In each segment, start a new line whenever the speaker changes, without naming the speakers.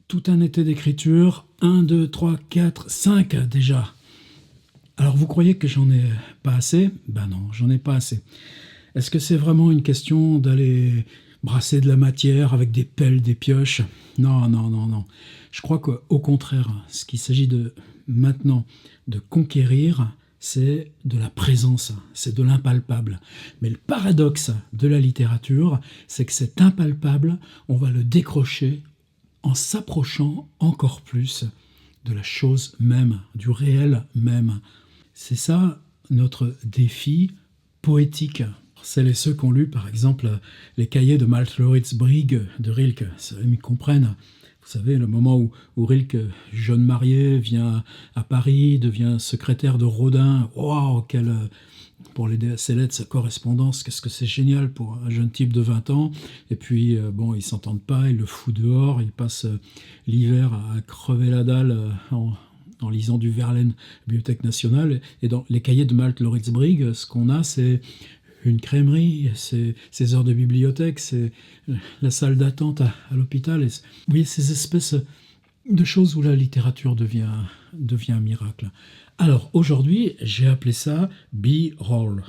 Tout un été d'écriture, 1, 2, 3, 4, 5 déjà. Alors vous croyez que j'en ai pas assez? Ben non, j'en ai pas assez. Est-ce que c'est vraiment une question d'aller brasser de la matière avec des pelles, des pioches? Non, non, non, non. Je crois qu'au contraire, ce qu'il s'agit de maintenant de conquérir, c'est de la présence, c'est de l'impalpable. Mais le paradoxe de la littérature, c'est que cet impalpable, on va le décrocher en s'approchant encore plus de la chose même, du réel même. C'est ça notre défi poétique. Celles et ceux qui ont lu, par exemple, les cahiers de Malte Lauritz Brigg de Rilke, ils comprennent. Vous savez, le moment où Rilke, jeune marié, vient à Paris, devient secrétaire de Rodin. Waouh, pour l'aider à ses lettres, sa correspondance, qu'est-ce que c'est génial pour un jeune type de 20 ans. Et puis, bon, ils s'entendent pas, il le fout dehors, il passe l'hiver à crever la dalle en lisant du Verlaine, Bibliothèque nationale. Et dans les cahiers de Malte Lauritz Brigg, ce qu'on a, c'est une crèmerie, c'est ses heures de bibliothèque, c'est la salle d'attente à l'hôpital. Et vous voyez, ces espèces de choses où la littérature devient un miracle. Alors, aujourd'hui, j'ai appelé ça B-roll.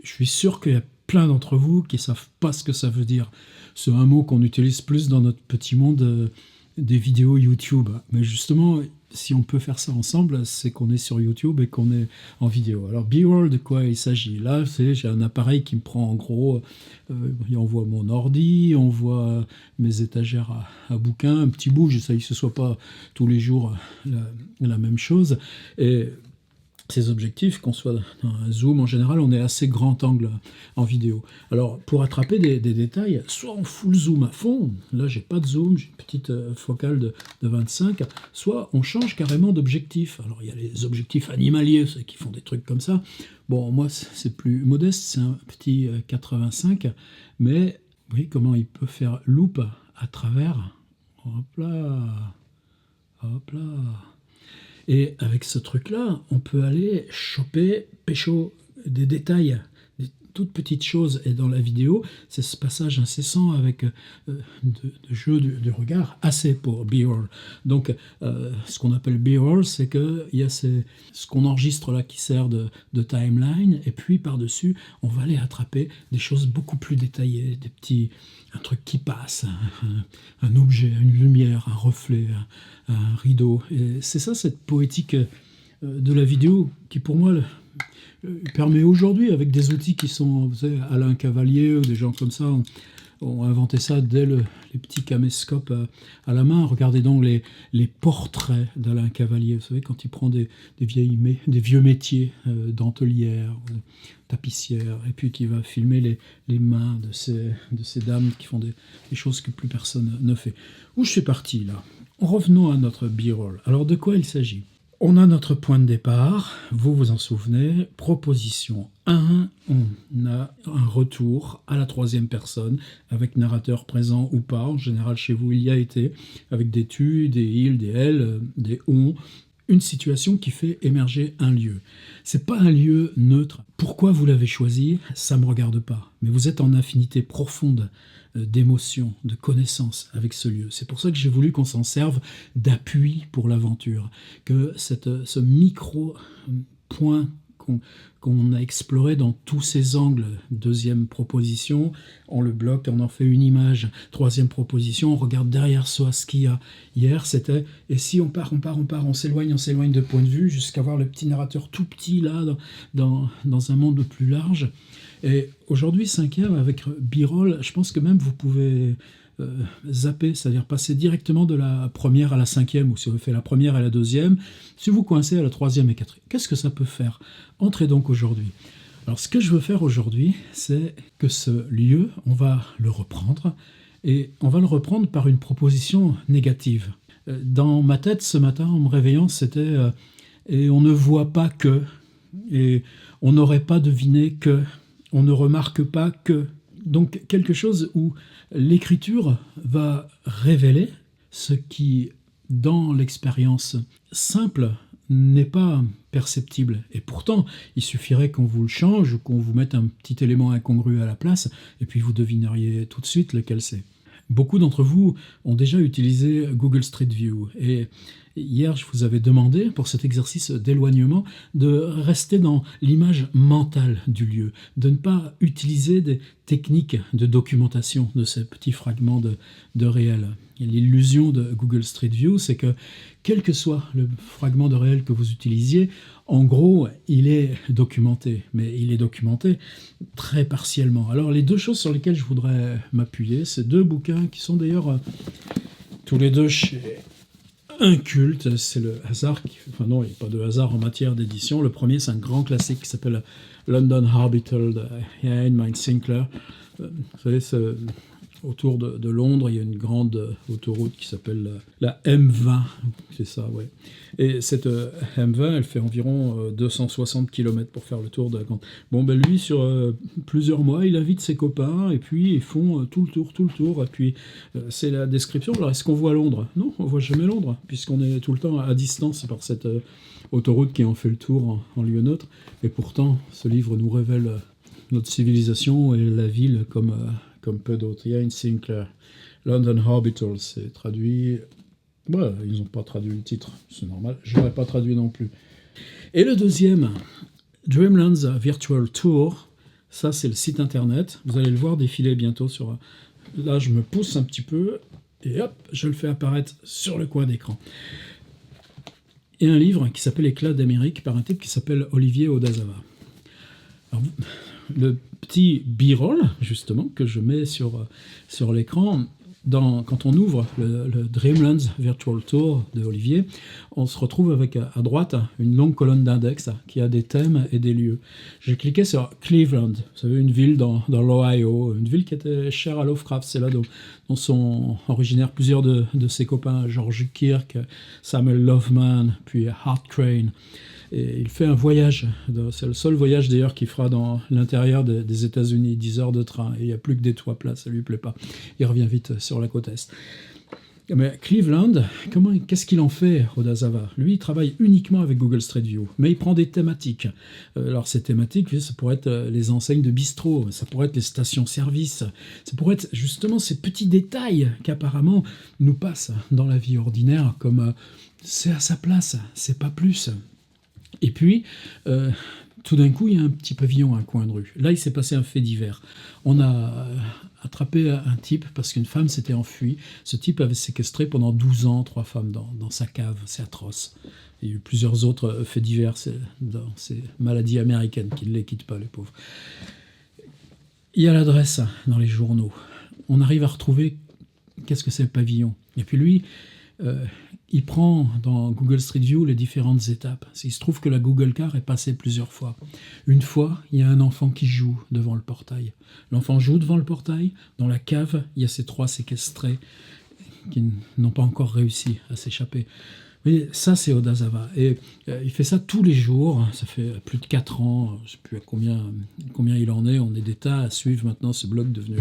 Je suis sûr qu'il y a plein d'entre vous qui ne savent pas ce que ça veut dire. C'est un mot qu'on utilise plus dans notre petit monde des vidéos YouTube. Mais justement, si on peut faire ça ensemble, c'est qu'on est sur YouTube et qu'on est en vidéo. Alors, B-roll, de quoi il s'agit? Là, j'ai un appareil qui me prend en gros, on voit mon ordi, on voit mes étagères à bouquins, un petit bout, j'essaye que ce ne soit pas tous les jours la même chose. Et ces objectifs, qu'on soit dans un zoom, en général, on est assez grand angle en vidéo. Alors, pour attraper des détails, soit on full zoom à fond, là, j'ai pas de zoom, j'ai une petite focale de 25, soit on change carrément d'objectif. Alors, il y a les objectifs animaliers, ceux qui font des trucs comme ça. Bon, moi, c'est plus modeste, c'est un petit 85, mais vous voyez comment il peut faire loop à travers. Hop là, hop là. Et avec ce truc-là, on peut aller choper, pécho des détails, des toutes petites choses. Et dans la vidéo, c'est ce passage incessant avec de jeu de regard assez pour B-roll. Donc, ce qu'on appelle B-roll, c'est qu'il y a ce qu'on enregistre là qui sert de timeline. Et puis, par-dessus, on va aller attraper des choses beaucoup plus détaillées, un truc qui passe, un objet, une lumière, un reflet, un rideau. Et c'est ça, cette poétique de la vidéo qui, pour moi, permet aujourd'hui, avec des outils qui sont, vous savez, Alain Cavalier ou des gens comme ça, ont inventé ça dès les petits caméscopes à la main. Regardez donc les portraits d'Alain Cavalier. Vous savez, quand il prend des vieux métiers dentelières, tapissières, et puis qui va filmer les mains de ces dames qui font des choses que plus personne ne fait. Où je suis parti, là? Revenons à notre B-roll. Alors, de quoi il s'agit? On a notre point de départ, vous vous en souvenez, proposition 1, on a un retour à la troisième personne, avec narrateur présent ou pas, en général chez vous il y a été, avec des tu, des il, des elle, des on, une situation qui fait émerger un lieu. C'est pas un lieu neutre. Pourquoi vous l'avez choisi? Ça me regarde pas. Mais vous êtes en affinité profonde d'émotion, de connaissance avec ce lieu. C'est pour ça que j'ai voulu qu'on s'en serve d'appui pour l'aventure, que ce micro-point qu'on a exploré dans tous ces angles. Deuxième proposition, on le bloque, on en fait une image. Troisième proposition, on regarde derrière soi ce qu'il y a. Hier, c'était, et si on part, on s'éloigne de point de vue, jusqu'à voir le petit narrateur tout petit là, dans un monde plus large. Et aujourd'hui, cinquième, avec B-roll, je pense que même vous pouvez zapper, c'est-à-dire passer directement de la première à la cinquième, ou si vous faites la première à la deuxième, si vous coincez à la troisième et quatrième. Qu'est-ce que ça peut faire? Entrez donc aujourd'hui. Alors, ce que je veux faire aujourd'hui, c'est que ce lieu, on va le reprendre, et on va le reprendre par une proposition négative. Dans ma tête, ce matin, en me réveillant, c'était et on ne voit pas que, et on n'aurait pas deviné que, on ne remarque pas que. Donc quelque chose où l'écriture va révéler ce qui, dans l'expérience simple, n'est pas perceptible. Et pourtant, il suffirait qu'on vous le change ou qu'on vous mette un petit élément incongru à la place, et puis vous devineriez tout de suite lequel c'est. Beaucoup d'entre vous ont déjà utilisé Google Street View et hier je vous avais demandé pour cet exercice d'éloignement de rester dans l'image mentale du lieu, de ne pas utiliser des techniques de documentation de ces petits fragments de réel. Et l'illusion de Google Street View, c'est que quel que soit le fragment de réel que vous utilisiez, en gros, il est documenté, mais il est documenté très partiellement. Alors les deux choses sur lesquelles je voudrais m'appuyer, c'est deux bouquins qui sont d'ailleurs tous les deux chez Inculte, c'est le hasard, enfin non, il n'y a pas de hasard en matière d'édition. Le premier, c'est un grand classique qui s'appelle London Orbital de Ian Mind Sinclair. Vous savez, autour de Londres, il y a une grande autoroute qui s'appelle la M20, c'est ça, ouais. Et cette M20, elle fait environ 260 km pour faire le tour de la grande. Bon, ben lui, sur plusieurs mois, il invite ses copains, et puis ils font tout le tour, et puis c'est la description. Alors, est-ce qu'on voit Londres? Non, on voit jamais Londres, puisqu'on est tout le temps à distance par cette autoroute qui en fait le tour en lieu neutre. Et pourtant, ce livre nous révèle notre civilisation et la ville comme peu d'autres. Ian Sinclair, London Orbital, c'est traduit. Voilà, ils n'ont pas traduit le titre, c'est normal. Je n'aurais pas traduit non plus. Et le deuxième, Dreamlands Virtual Tour, ça c'est le site internet. Vous allez le voir défiler bientôt sur. Là, je me pousse un petit peu et hop, je le fais apparaître sur le coin d'écran. Et un livre qui s'appelle Éclat d'Amérique par un type qui s'appelle Olivier Odazawa. Alors, le petit b-roll, justement, que je mets sur l'écran, quand on ouvre le Dreamlands Virtual Tour de Olivier, on se retrouve avec à droite une longue colonne d'index qui a des thèmes et des lieux. J'ai cliqué sur Cleveland, vous savez, une ville dans l'Ohio, une ville qui était chère à Lovecraft. C'est là dont sont originaires plusieurs de ses copains, George Kirk, Samuel Loveman, puis Hart Crane. Et il fait un voyage, c'est le seul voyage d'ailleurs qu'il fera dans l'intérieur des États-Unis, 10 heures de train, et il n'y a plus que des toits plats, ça lui plaît pas. Il revient vite sur la côte Est. Mais Cleveland, qu'est-ce qu'il en fait, Odazawa? Lui, il travaille uniquement avec Google Street View, mais il prend des thématiques. Alors ces thématiques, ça pourrait être les enseignes de bistrot, ça pourrait être les stations-service, ça pourrait être justement ces petits détails qu'apparemment nous passent dans la vie ordinaire, comme c'est à sa place, c'est pas plus. Et puis, tout d'un coup, il y a un petit pavillon à un coin de rue. Là, il s'est passé un fait divers. On a attrapé un type parce qu'une femme s'était enfuie. Ce type avait séquestré pendant 12 ans 3 femmes dans sa cave. C'est atroce. Il y a eu plusieurs autres faits divers dans ces maladies américaines qui ne les quittent pas, les pauvres. Il y a l'adresse dans les journaux. On arrive à retrouver qu'est-ce que c'est le pavillon. Et puis lui... il prend dans Google Street View les différentes étapes. Il se trouve que la Google Car est passée plusieurs fois. Une fois, il y a un enfant qui joue devant le portail. L'enfant joue devant le portail. Dans la cave, il y a ces 3 séquestrés qui n'ont pas encore réussi à s'échapper. Mais ça, c'est Odazawa. Et il fait ça tous les jours. Ça fait plus de 4 ans. Je ne sais plus à combien il en est. On est des tas à suivre maintenant ce blog devenu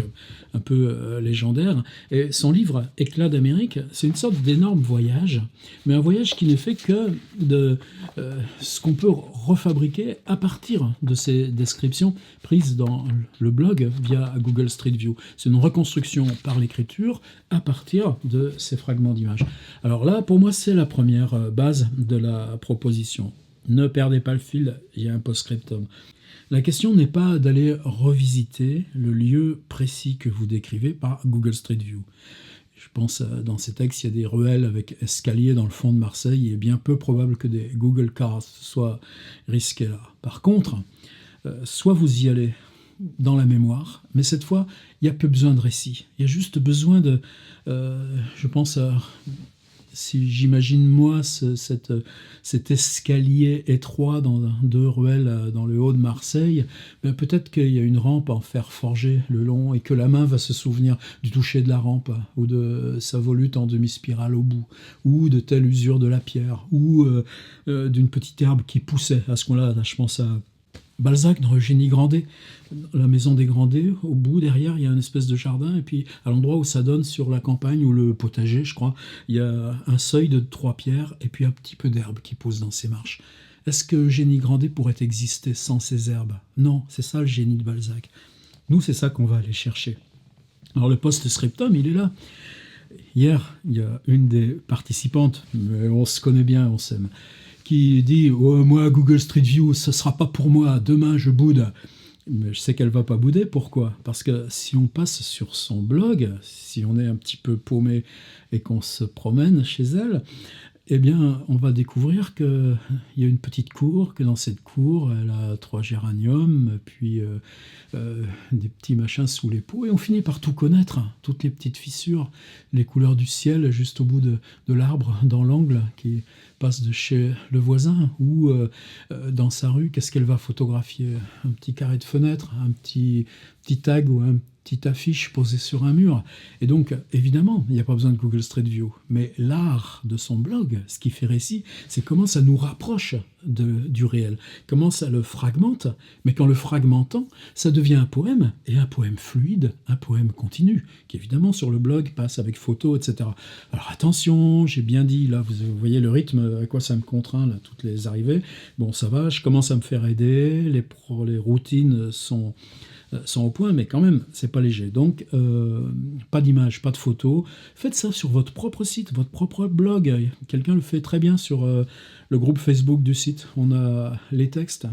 un peu légendaire. Et son livre, Éclat d'Amérique, c'est une sorte d'énorme voyage. Mais un voyage qui n'est fait que de ce qu'on peut refabriquer à partir de ces descriptions prises dans le blog via Google Street View. C'est une reconstruction par l'écriture à partir de ces fragments d'images. Alors là, pour moi, c'est la première base de la proposition. Ne perdez pas le fil, il y a un post-scriptum. La question n'est pas d'aller revisiter le lieu précis que vous décrivez par Google Street View. Je pense dans ces textes, il y a des ruelles avec escaliers dans le fond de Marseille. Il est bien peu probable que des Google Cars soient risqués là. Par contre, soit vous y allez dans la mémoire, mais cette fois, il n'y a plus besoin de récit. Il y a juste besoin de... je pense à... Si j'imagine moi cet escalier étroit dans 2 ruelles dans le haut de Marseille, ben peut-être qu'il y a une rampe en fer forgé le long et que la main va se souvenir du toucher de la rampe ou de sa volute en demi-spirale au bout ou de telle usure de la pierre ou d'une petite herbe qui poussait. À ce moment-là, je pense à Balzac dans Eugénie Grandet, la maison des Grandet, au bout, derrière, il y a une espèce de jardin, et puis à l'endroit où ça donne sur la campagne, ou le potager, je crois, il y a un seuil de 3 pierres, et puis un petit peu d'herbe qui pousse dans ces marches. Est-ce que Eugénie Grandet pourrait exister sans ces herbes? Non, c'est ça le génie de Balzac. Nous, c'est ça qu'on va aller chercher. Alors le post-scriptum, il est là. Hier, il y a une des participantes, mais on se connaît bien, on s'aime, qui dit oh, moi, Google Street View, ce ne sera pas pour moi, demain je boude. Mais je sais qu'elle ne va pas bouder, pourquoi? Parce que si on passe sur son blog, si on est un petit peu paumé et qu'on se promène chez elle, eh bien, on va découvrir qu'il y a une petite cour, que dans cette cour, elle a 3 géraniums, puis des petits machins sous les pots, et on finit par tout connaître, toutes les petites fissures, les couleurs du ciel juste au bout de l'arbre, dans l'angle, qui passe de chez le voisin, ou dans sa rue, qu'est-ce qu'elle va photographier? Un petit carré de fenêtre, un petit tag ou un petite affiche posée sur un mur. Et donc, évidemment, il n'y a pas besoin de Google Street View. Mais l'art de son blog, ce qui fait récit, c'est comment ça nous rapproche du réel, comment ça le fragmente, mais qu'en le fragmentant, ça devient un poème, et un poème fluide, un poème continu, qui évidemment sur le blog passe avec photos, etc. Alors attention, j'ai bien dit, là, vous voyez le rythme, à quoi ça me contraint, là, toutes les arrivées. Bon, ça va, je commence à me faire aider, les routines sont au point, mais quand même, c'est pas léger. Donc, pas d'image, pas de photos. Faites ça sur votre propre site, votre propre blog. Quelqu'un le fait très bien sur le groupe Facebook du site. On a les textes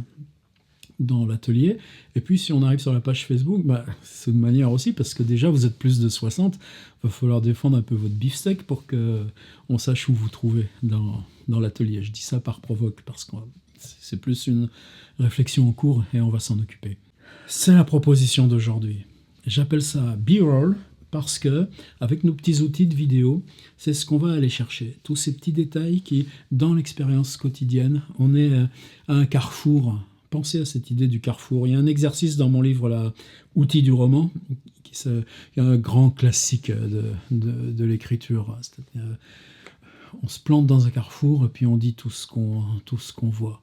dans l'atelier. Et puis, si on arrive sur la page Facebook, bah, c'est une manière aussi, parce que déjà, vous êtes plus de 60. Il va falloir défendre un peu votre beefsteak pour qu'on sache où vous trouver dans l'atelier. Je dis ça par provoque, parce que c'est plus une réflexion en cours et on va s'en occuper. C'est la proposition d'aujourd'hui. J'appelle ça B-roll parce que, avec nos petits outils de vidéo, c'est ce qu'on va aller chercher. Tous ces petits détails qui, dans l'expérience quotidienne, on est à un carrefour. Pensez à cette idée du carrefour. Il y a un exercice dans mon livre, là, Outils du roman, qui est un grand classique de l'écriture. On se plante dans un carrefour et puis on dit tout ce qu'on voit.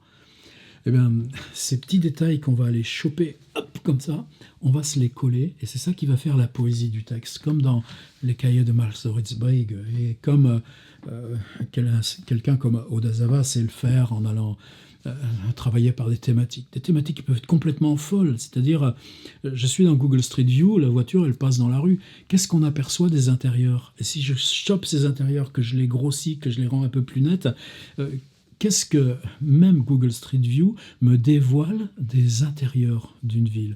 Eh bien, ces petits détails qu'on va aller choper, hop, comme ça, on va se les coller, et c'est ça qui va faire la poésie du texte, comme dans les cahiers de Malzoritz-Brigg, et comme quelqu'un comme Odazawa sait le faire en allant travailler par des thématiques qui peuvent être complètement folles, c'est-à-dire, je suis dans Google Street View, la voiture, elle passe dans la rue, qu'est-ce qu'on aperçoit des intérieurs? Et si je chope ces intérieurs, que je les grossis, que je les rends un peu plus nets, qu'est-ce que même Google Street View me dévoile des intérieurs d'une ville?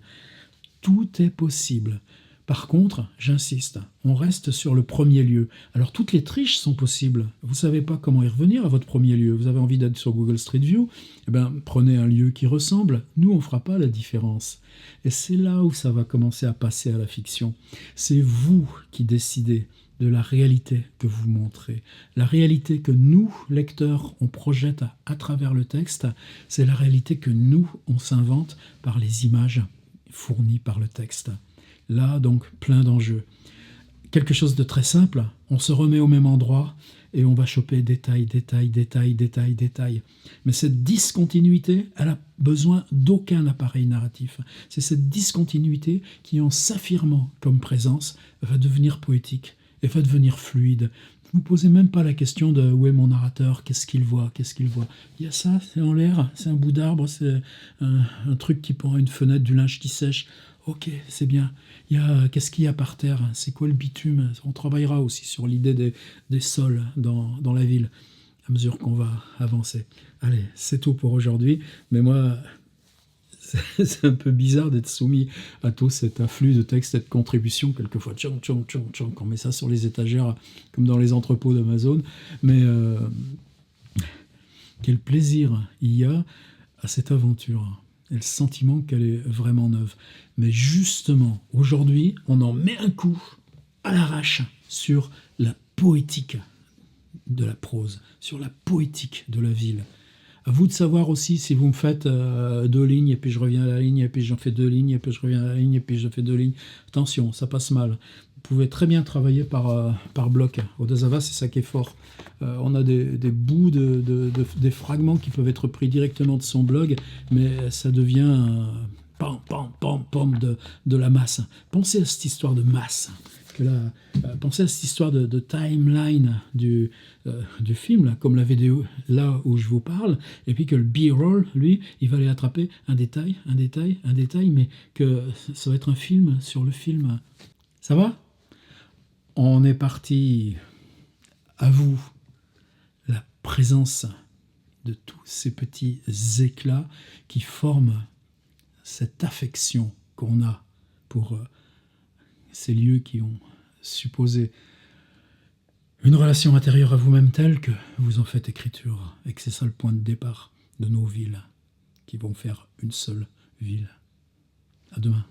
Tout est possible. Par contre, j'insiste, on reste sur le premier lieu. Alors toutes les triches sont possibles. Vous ne savez pas comment y revenir à votre premier lieu. Vous avez envie d'être sur Google Street View, eh bien, prenez un lieu qui ressemble. Nous, on ne fera pas la différence. Et c'est là où ça va commencer à passer à la fiction. C'est vous qui décidez de la réalité que vous montrez. La réalité que nous, lecteurs, on projette à travers le texte, c'est la réalité que nous, on s'invente par les images fournies par le texte. Là, donc, plein d'enjeux. Quelque chose de très simple, on se remet au même endroit et on va choper détail. Mais cette discontinuité, elle a besoin d'aucun appareil narratif. C'est cette discontinuité qui, en s'affirmant comme présence, va devenir poétique et va devenir fluide. Vous ne posez même pas la question de où est mon narrateur, qu'est-ce qu'il voit. Il y a ça, c'est en l'air, c'est un bout d'arbre, c'est un truc qui prend une fenêtre, du linge qui sèche. Ok, c'est bien. Qu'est-ce qu'il y a par terre? C'est quoi le bitume? On travaillera aussi sur l'idée des sols dans la ville à mesure qu'on va avancer. Allez, c'est tout pour aujourd'hui. Mais moi, c'est un peu bizarre d'être soumis à tout cet afflux de textes et de contributions. Quelquefois, on met ça sur les étagères comme dans les entrepôts d'Amazon. Mais quel plaisir il y a à cette aventure. Et le sentiment qu'elle est vraiment neuve. Mais justement, aujourd'hui, on en met un coup à l'arrache sur la poétique de la prose, sur la poétique de la ville. À vous de savoir aussi si vous me faites 2 lignes, et puis je reviens à la ligne, et puis j'en fais 2 lignes, et puis je reviens à la ligne, et puis je fais 2 lignes. Attention, ça passe mal. Vous pouvez très bien travailler par bloc. Odazawa, c'est ça qui est fort. On a des bouts, des fragments qui peuvent être pris directement de son blog, mais ça devient de la masse. Pensez à cette histoire de masse. Pensez à cette histoire de timeline du film, là, comme la vidéo là où je vous parle, et puis que le B-roll, lui, il va aller attraper un détail, mais que ça va être un film sur le film. Ça va ? On est parti, à vous, la présence de tous ces petits éclats qui forment cette affection qu'on a pour ces lieux qui ont supposé une relation intérieure à vous-même telle que vous en faites écriture et que c'est ça le point de départ de nos villes qui vont faire une seule ville. À demain.